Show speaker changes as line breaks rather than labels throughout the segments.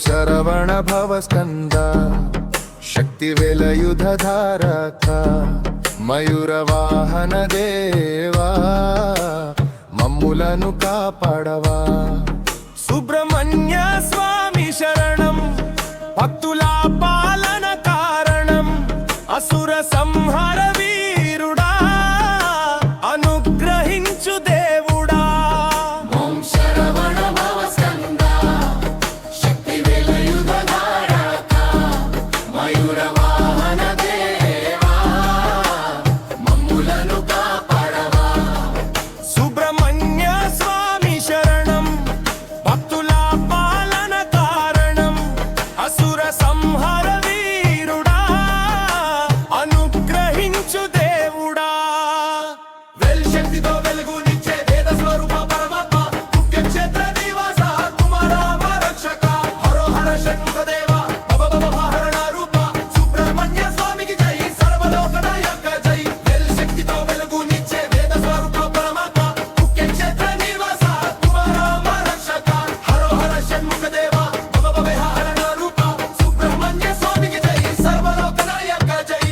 శరవణ భవ స్కంద శక్తి వెలయుధారక మయూర వాహన దేవా మమ్ములను కాపాడవా సుబ్రహ్మణ్య స్వామి శరణం భక్తుల పాలన కారణం అసుర సంహార వీరుడా అనుగ్రహించు దేవుడా
ఓం శరవణ భవ స్కంద శక్తి వెలయుధారక మయూర వాహన దేవా మమ్ములను కాపాడవా
సుబ్రహ్మణ్య స్వామి శరణం భక్తుల పాలన కారణం అసుర సంహార వీరుడా అనుగ్రహించు దేవుడా
శక్తితో వెలుగునిచ్చే వేద స్వరూప పరమాత్మ ముఖ్య క్షేత్ర నివాస కుమారామ రక్షక హరో హర షణ్ముఖ దేవ భవ భవ మహారణ రూప సుబ్రహ్మణ్య స్వామికి జై సర్వలోక నాయక జై శక్తితో వెలుగునిచ్చే వేద స్వరూప పరమాత్మ ముఖ్య క్షేత్ర నివాస కుమారామ రక్షక హరో హర షణ్ముఖ దేవ భవ భవ మహారణ రూప సుబ్రహ్మణ్య స్వామికి జై సర్వలోక నాయక జై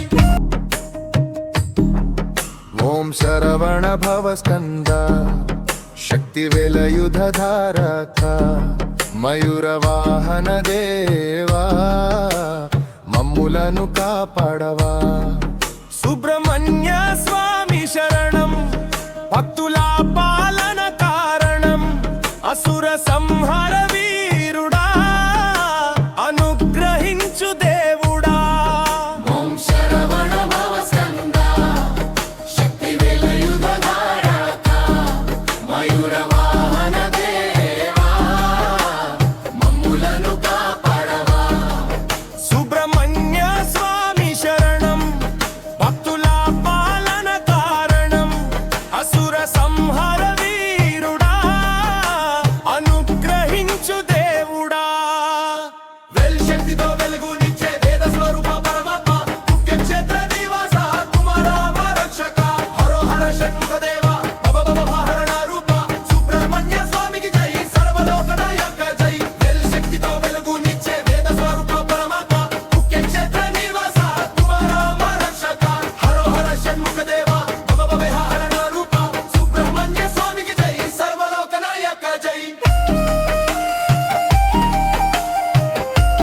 ఓం శరవణ భవ స్కంద శక్తి వెలయుధారక మయూర వాహన దేవా మమ్ములను కాపాడవా సుబ్రహ్మణ్య స్వామి శరణం భక్తుల